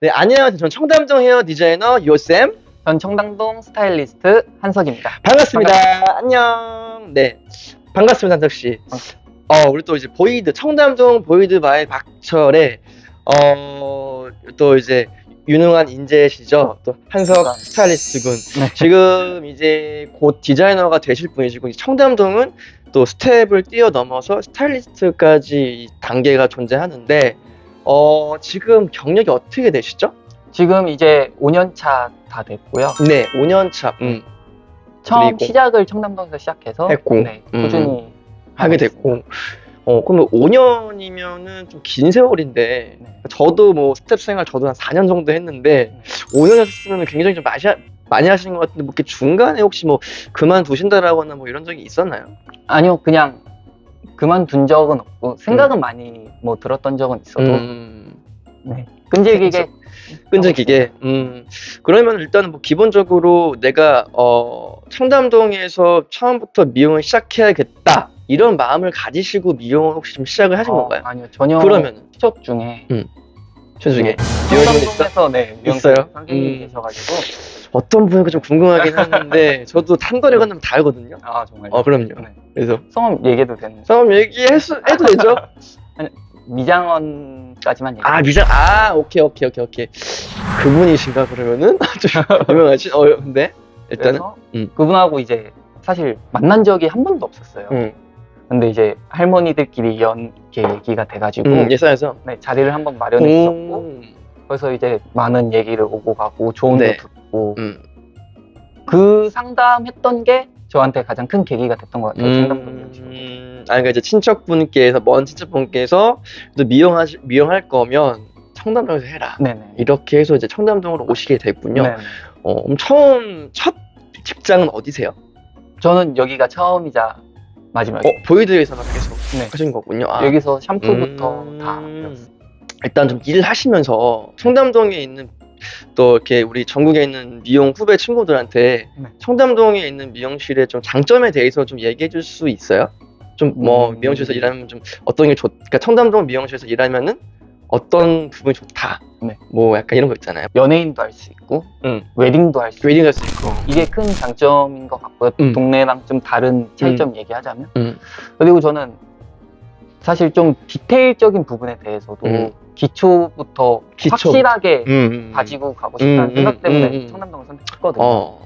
네, 안녕하세요. 전 청담동 헤어 디자이너 요쌤. 전 청담동 스타일리스트 한석입니다. 반갑습니다. 안녕. 네, 반갑습니다, 한석 씨. 우리 또 이제 보이드, 청담동 보이드 바이 박철의, 또 이제 유능한 인재시죠. 또 한석 스타일리스트군. 네. 지금 이제 곧 디자이너가 되실 분이시고, 이 청담동은 또 스텝을 뛰어넘어서 스타일리스트까지 단계가 존재하는데, 지금 경력이 어떻게 되시죠? 지금 이제 5년 차 다 됐고요. 네, 5년 차. 처음 그리고 시작을 청담동에서 시작해서 했고, 네, 꾸준히 하게 됐고, 그러면 5년이면은 좀 긴 세월인데, 네. 저도 뭐 스텝 생활 저도 한 4년 정도 했는데, 5년 하셨으면 굉장히 좀 많이 하신 것 같은데, 뭐 이렇게 중간에 혹시 뭐 그만두신다라거나 뭐 이런 적이 있었나요? 아니요, 그냥 그만둔 적은 없고 생각은 많이 뭐 들었던 적은 있어도 네, 끈질기게. 그러면 일단은 뭐 기본적으로 내가 청담동에서 처음부터 미용을 시작해야겠다 이런 마음을 가지시고 미용을 혹시 좀 시작을 하신 건가요? 아니요, 전혀. 그러면 취업 중에 최중에 청담동에서 네, 미용 있어요? 선생님이 계셔가지고. 어떤 분인가 좀 궁금하긴 하는데 저도 탄거리 건너면 다 알거든요. 아, 정말요? 그럼요. 네. 그래서 성함 얘기해도 되는? 처음 얘기해도 되죠? 미장원까지만 얘기. 오케이. 그분이신가 그러면은? 좀 유명하신? 근데 일단은 그래서 그분하고 이제 사실 만난 적이 한 번도 없었어요. 근데 이제 할머니들끼리 이렇게 얘기가 돼가지고 예산에서 네, 자리를 한번 마련했었고 그래서 이제 많은 얘기를 오고 가고 조언도 네. 듣고 그 상담했던 게 저한테 가장 큰 계기가 됐던 것 같아요. 청담동 그러니까 이제 먼 친척분께서 또 미용할 거면 청담동에서 해라. 네네. 이렇게 해서 이제 청담동으로 오시게 됐군요. 네네. 그럼 첫 직장은 어디세요? 저는 여기가 처음이자 마지막. 보이드에서만 계속 네. 하신 거군요. 여기서 샴푸부터 다 배웠어요. 일단 좀 일을 하시면서 청담동에 있는 또 이렇게 우리 전국에 있는 미용 후배 친구들한테 네. 청담동에 있는 미용실의 좀 장점에 대해서 좀 얘기해 줄 수 있어요? 좀 뭐 미용실에서 일하면 좀 어떤 게 그러니까 청담동 미용실에서 일하면은 어떤 부분이 좋다. 네. 뭐 약간 이런 거 있잖아요. 연예인도 할 수 있고 웨딩도 할 수 있고 웨딩 할 수 있고. 이게 큰 장점인 것 같고요. 동네랑 좀 다른 차이점 얘기하자면. 그리고 저는 사실 좀 디테일적인 부분에 대해서도 기초부터 확실하게 가지고 가고 싶다는 생각 때문에 청담동을 선택했거든요.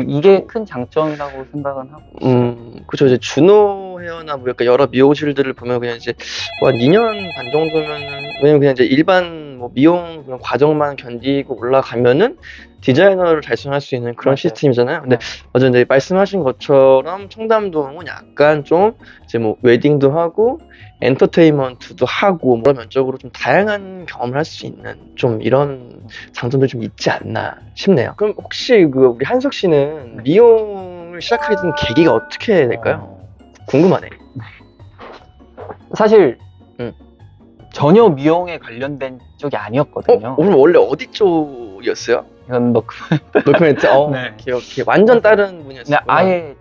이게 큰 장점이라고 생각은 하고 있어요. 그쵸. 이제 준호 헤어나 뭐 약간 여러 미용실들을 보면 그냥 이제 뭐 한 2년 반 정도면은, 왜냐면 그냥 이제 일반 뭐 미용 그런 과정만 견디고 올라가면은 디자이너를 달성할 수 있는 그런 맞아요. 시스템이잖아요. 근데 맞아요. 이제 말씀하신 것처럼 청담동은 약간 좀 이제 뭐 웨딩도 하고 엔터테인먼트도 하고 뭐 그런 면적으로 좀 다양한 경험을 할 수 있는 좀 이런 장점들이 좀 있지 않나 싶네요. 그럼 혹시 우리 한석 씨는 미용을 시작하게 된 계기가 어떻게 될까요? 궁금하네. 사실 전혀 미용에 관련된 쪽이 아니었거든요. 그럼 원래 어디 쪽이었어요? 이건 노크멘트. 네. 오케이. 완전 다른 분야였어요. 아예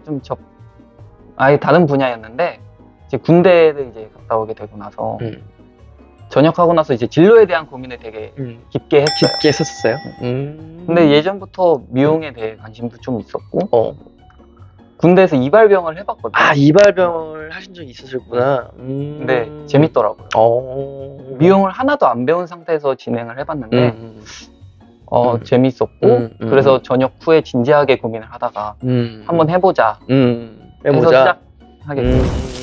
아예 다른 분야였는데 이제 군대를 이제 갔다 오게 되고 나서 전역하고 나서 이제 진로에 대한 고민을 되게 깊게 했어요. 깊게 했었어요? 근데 예전부터 미용에 대해 관심도 좀 있었고 군대에서 이발병을 해봤거든요. 이발병을 하신 적이 있으셨구나. 근데 재밌더라고요. 미용을 하나도 안 배운 상태에서 진행을 해봤는데 재밌었고 그래서 전역 후에 진지하게 고민을 하다가 한번 해보자. 해서 시작하게 됐어요.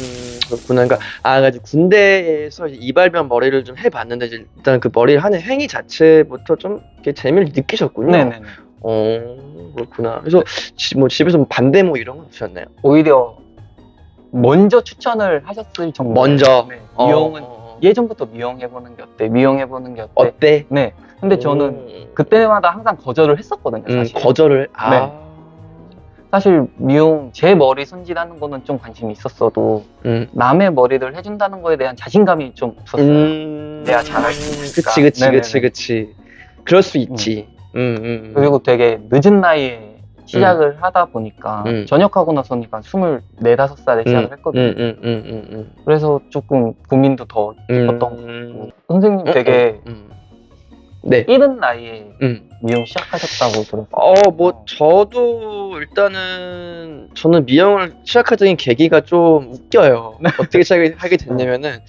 그렇구나. 그러니까 군대에서 이발병 머리를 좀 해봤는데 일단 그 머리를 하는 행위 자체부터 좀 이렇게 재미를 느끼셨군요. 네네. 그렇구나. 그래서 뭐 집에서 반대 뭐 이런 건 없으셨나요? 오히려 먼저 추천을 하셨을 정도. 먼저. 네. 미용은 예전부터 미용해보는 게 어때? 미용해보는 게 어때? 네. 근데 저는 그때마다 항상 거절을 했었거든요. 사실. 거절을. 네. 사실 미용 제 머리 손질하는 거는 좀 관심이 있었어도 남의 머리를 해준다는 거에 대한 자신감이 좀 없었어요. 내가 잘할 수 있으니까. 그치. 그럴 수 있지. 그리고 되게 늦은 나이에 시작을 하다 보니까 전역하고 나서니까 24, 5살에 시작을 했거든요. 그래서 조금 고민도 더 깊었던 것 같고 선생님 되게 네. 이른 나이에 미용 시작하셨다고 들었어요. 뭐 저도 일단은 저는 미용을 시작하던 계기가 좀 웃겨요. 어떻게 시작하게 됐냐면은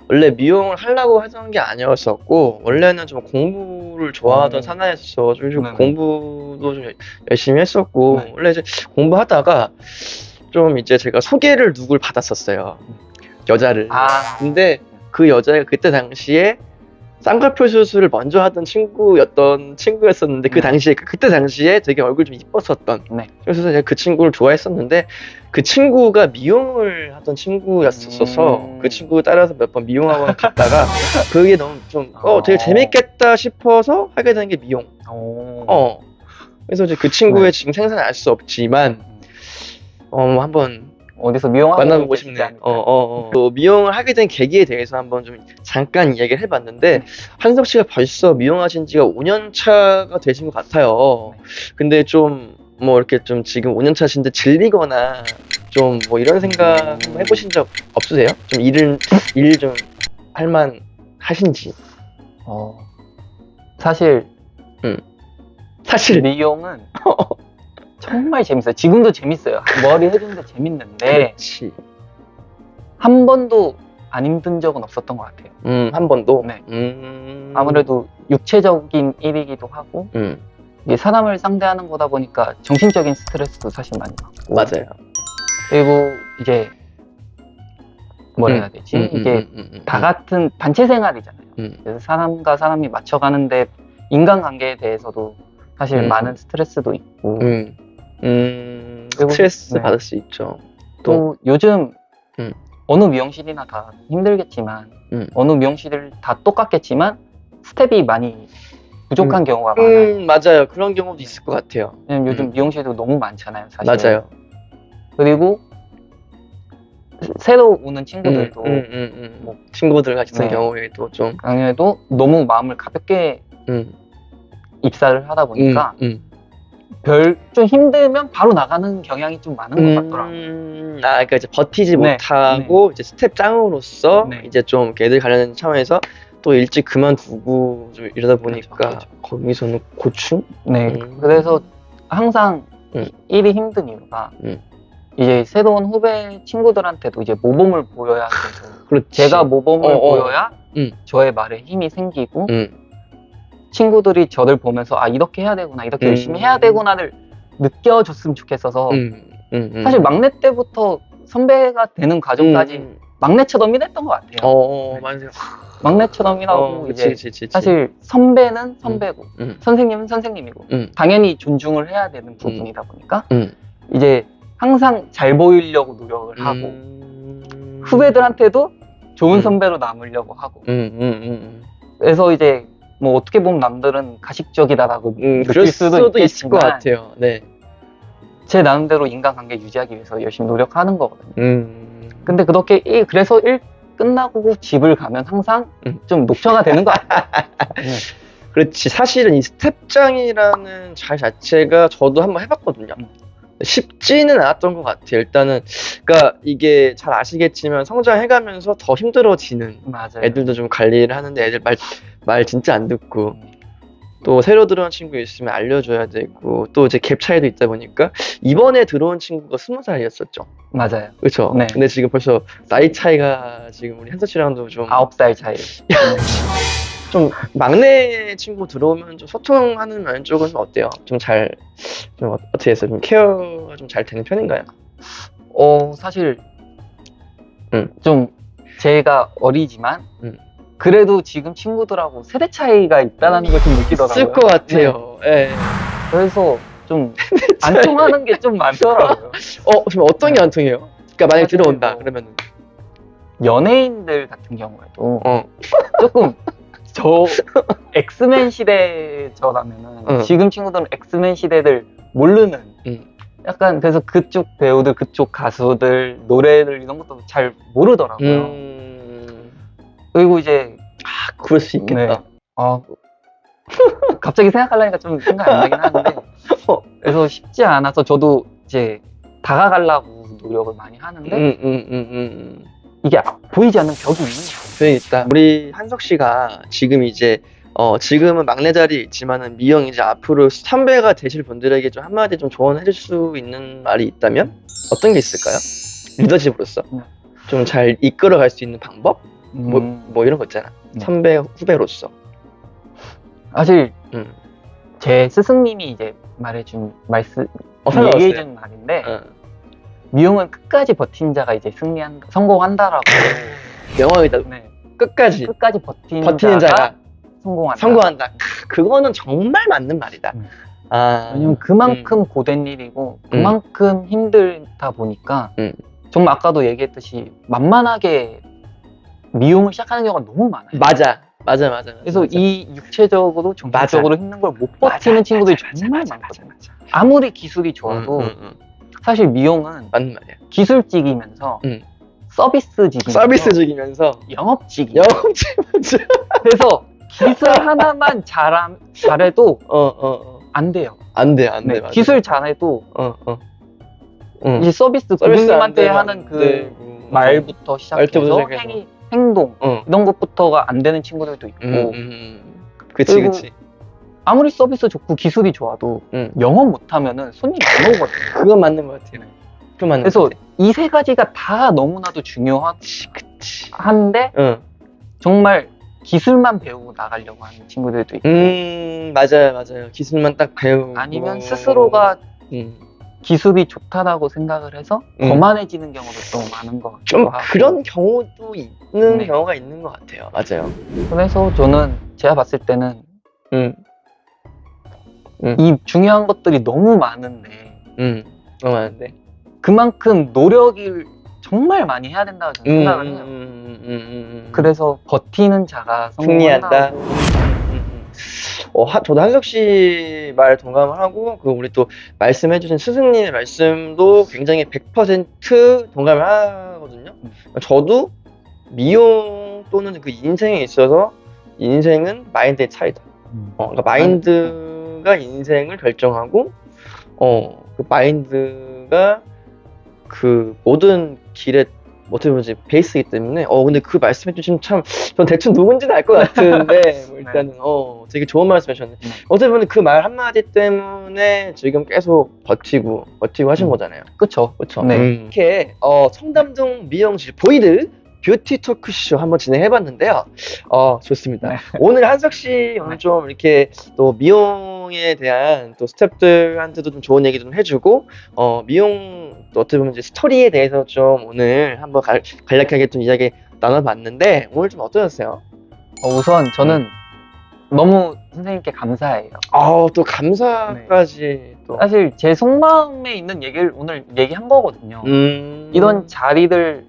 원래 미용을 하려고 하던 게 아니었었고 원래는 좀 공부를 좋아하던 사나이였어. 좀 공부도 좀 열심히 했었고 원래 이제 공부하다가 좀 이제 제가 소개를 누굴 받았었어요. 여자를. 근데 그 여자가 그때 당시에 쌍꺼풀 수술을 먼저 하던 친구였었는데 그때 당시에 되게 얼굴 좀 이뻤었던. 그래서 제가 그 친구를 좋아했었는데 그 친구가 미용을 하던 친구였었어서 그 친구 따라서 몇 번 미용학원 갔다가 그게 너무 좀 되게 재밌겠다 싶어서 하게 된 게 미용. 그래서 이제 그 친구의 지금 생사는 알 수 없지만 한번 어디서 미용하고 만나보고 싶네. 또 미용을 하게 된 계기에 대해서 한번 좀 잠깐 이야기를 해봤는데 한석 씨가 벌써 미용하신 지가 5년 차가 되신 것 같아요. 근데 좀 뭐 이렇게 좀 지금 5년 차신데 질리거나 좀 뭐 이런 생각 한번 해보신 적 없으세요? 좀 일 좀 할만 하신지. 사실 미용은 정말 재밌어요. 지금도 재밌어요. 머리 해주는데 재밌는데 그렇지. 한 번도 안 힘든 적은 없었던 것 같아요. 한 번도? 네. 아무래도 육체적인 일이기도 하고 이게 사람을 상대하는 거다 보니까 정신적인 스트레스도 사실 많이 받고 맞아요. 그리고 이제 뭐라 해야 되지? 이게 다 같은 단체 생활이잖아요. 그래서 사람과 사람이 맞춰가는데 인간관계에 대해서도 사실 많은 스트레스도 있고 스트레스 받을 수 있죠. 또 요즘 어느 미용실이나 다 힘들겠지만 어느 미용실을 다 똑같겠지만 스텝이 많이 부족한 경우가 많아요. 맞아요. 그런 경우도 있을 것 같아요. 왜냐면 요즘 미용실도 너무 많잖아요, 사실. 맞아요. 그리고 새로 오는 친구들도 뭐 친구들 같은 경우에도 좀 강연에도 너무 마음을 가볍게 입사를 하다 보니까 좀 힘들면 바로 나가는 경향이 좀 많은 것 같더라고요. 그러니까 이제 버티지 못하고 이제 스텝 짱으로서 이제 좀 걔들 가려는 차원에서 또 일찍 그만두고 좀 이러다 보니까 그렇죠. 거기서는 고충? 그래서 항상 일이 힘든 이유가 이제 새로운 후배 친구들한테도 이제 모범을 보여야 돼서 그렇지. 제가 모범을 보여야 저의 말에 힘이 생기고 친구들이 저를 보면서 이렇게 해야 되구나, 이렇게 열심히 해야 되구나를 느껴줬으면 좋겠어서 사실 막내 때부터 선배가 되는 과정까지 막내처럼 일했던 것 같아요. 맞아요. 막내처럼 일하고 이제 사실 선배는 선배고 선생님은 선생님이고 당연히 존중을 해야 되는 부분이다 보니까 이제 항상 잘 보이려고 노력을 하고 후배들한테도 좋은 선배로 남으려고 하고 그래서 이제 뭐 어떻게 보면 남들은 가식적이다라고 느낄 수도 있을 것 같아요. 제 나름대로 인간관계 유지하기 위해서 열심히 노력하는 거거든요. 근데 그래서 일 끝나고 집을 가면 항상 좀 녹초가 되는 것 같아요. 그렇지. 사실은 이 스텝장이라는 자체가 저도 한번 해봤거든요. 쉽지는 않았던 것 같아요. 일단은 그러니까 이게 잘 아시겠지만 성장해가면서 더 힘들어지는. 맞아요. 애들도 좀 관리를 하는데 애들 말 진짜 안 듣고 또 새로 들어온 친구 있으면 알려줘야 되고 또 이제 갭 차이도 있다 보니까 이번에 들어온 친구가 20살이었었죠. 맞아요. 그렇죠. 근데 지금 벌써 나이 차이가 지금 우리 한서 씨랑도 좀 9살 차이. 좀 막내 친구 들어오면 좀 소통하는 면 쪽은 좀 어때요? 좀 어떻게 해서 좀 케어가 좀 잘 되는 편인가요? 사실 좀 제가 어리지만 그래도 지금 친구들하고 세대 차이가 있다는 걸 좀 느끼더라고요. 있을 것 같아요. 그래서 좀 안 통하는 게 좀 많더라고요. 지금 어떤 게 안 통해요? 그러니까 만약에 들어온다 그러면은 연예인들 같은 경우에도 조금 저 엑스맨 시대 저라면은 지금 친구들은 엑스맨 시대들 모르는 약간 그래서 그쪽 배우들, 그쪽 가수들 노래들 이런 것도 잘 모르더라고요. 그리고 이제 그럴 수 있겠다. 갑자기 생각하려니까 좀 생각 안 나긴 하는데 그래서 쉽지 않아서 저도 이제 다가가려고 노력을 많이 하는데 이게 보이지 않는 벽이 있는 거예요. 있다. 우리 한석 씨가 지금 이제 지금은 막내 자리에 있지만은 미영 이제 앞으로 선배가 되실 분들에게 좀 한마디 좀 조언해줄 수 있는 말이 있다면 어떤 게 있을까요? 리더십으로서 좀 잘 이끌어갈 수 있는 방법? 뭐 이런 거 있잖아. 선배 후배로서. 사실 제 스승님이 이제 말해준 얘기해준 말인데 미용은 끝까지 버틴 자가 이제 성공한다라고. 명언이다. 네. 끝까지 버티는 자가 성공한다. 그거는 정말 맞는 말이다. 왜냐면 그만큼 고된 일이고 그만큼 힘들다 보니까 정말 아까도 얘기했듯이 만만하게 미용을 시작하는 경우가 너무 많아요. 맞아. 그래서 이 육체적으로 정신적으로 힘든 걸 못 버티는 친구들이 정말 많거든요. 아무리 기술이 좋아도 사실 미용은 맞는 말이야. 기술직이면서 서비스직이면서 영업직이. 그래서 기술 하나만 잘해도 안 돼요. 안 돼. 네, 기술 잘해도 이제 서비스 고객님한테 하는 그 말부터 시작해서 행동 이런 것부터가 안 되는 친구들도 있고. 그치. 아무리 서비스 좋고 기술이 좋아도 영업 못하면은 손님 안 오거든요. 그건 맞는 것 같아요. 그래서 이 세 가지가 다 너무나도 중요한데 정말 기술만 배우고 나가려고 하는 친구들도 있고. 맞아요. 기술만 딱 배우고. 아니면 스스로가 기술이 좋다라고 생각을 해서 거만해지는 경우도 좀 많은 것 같아요. 좀 그런 경우도 있는 경우가 있는 것 같아요. 맞아요. 그래서 저는 제가 봤을 때는 이 중요한 것들이 너무 많은데 그만큼 노력을 정말 많이 해야 된다고 저는 생각을 해요. 그래서 버티는 자가 승리한다. 저도 한석 씨 말 동감을 하고, 우리 또 말씀해주신 스승님의 말씀도 굉장히 100% 동감을 하거든요. 저도 미용 또는 그 인생에 있어서 인생은 마인드의 차이다. 그러니까 마인드가 인생을 결정하고, 그 마인드가 그 모든 길에 어떻게 보면 베이스이기 때문에 근데 그 말씀해주시면 참 전 대충 누군지는 알 것 같은데 뭐 일단은 되게 좋은 말씀해주셨네. 어떻게 보면 그 말 한마디 때문에 지금 계속 버티고 하신 거잖아요. 그쵸. 네. 이렇게 청담동 미용실 보이드 뷰티 토크쇼 한번 진행해봤는데요. 좋습니다. 네. 오늘 한석 씨 오늘 좀 이렇게 또 미용에 대한 또 스태프들한테도 좀 좋은 얘기 좀 해주고 미용 또 어떻게 보면 이제 스토리에 대해서 좀 오늘 한번 간략하게 좀 이야기 나눠봤는데 오늘 좀 어떠셨어요? 우선 저는 너무 선생님께 감사해요. 또 감사까지 또 사실 제 속마음에 있는 얘기를 오늘 얘기한 거거든요. 이런 자리들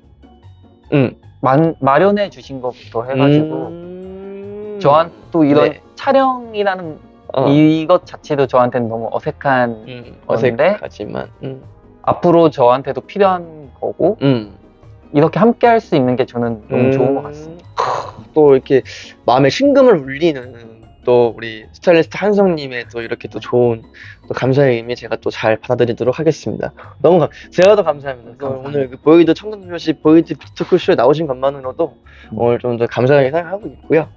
마련해 주신 것부터 해가지고 저한테 또 이런 촬영이라는 이것 자체도 저한테는 너무 어색한 건데 어색하지만 앞으로 저한테도 필요한 거고 이렇게 함께 할 수 있는 게 저는 너무 좋은 것 같습니다. 또 이렇게 마음에 심금을 울리는 또 우리 스타일리스트 한성님의 또 이렇게 또 좋은 또 감사의 의미 제가 또 잘 받아들이도록 하겠습니다. 제가 더 감사합니다. 오늘 그 보이드 청담동시 보이드 뷰티 토크쇼에 나오신 것만으로도 오늘 좀 더 감사하게 생각하고 있고요.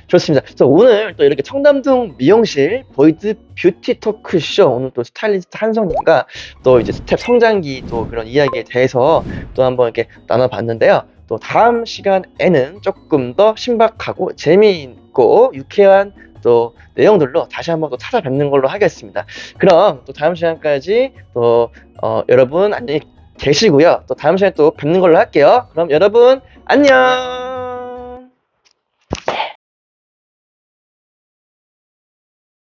좋습니다. 그래서 오늘 또 이렇게 청담동 미용실 보이드 뷰티 토크쇼 오늘 또 스타일리스트 한성님과 또 이제 스텝 성장기 또 그런 이야기에 대해서 또 한번 이렇게 나눠봤는데요. 또 다음 시간에는 조금 더 신박하고 재미있고 유쾌한 또 내용들로 다시 한번 또 찾아뵙는 걸로 하겠습니다. 그럼 또 다음 시간까지 또 여러분 안녕히 계시고요. 또 다음 시간에 또 뵙는 걸로 할게요. 그럼 여러분 안녕.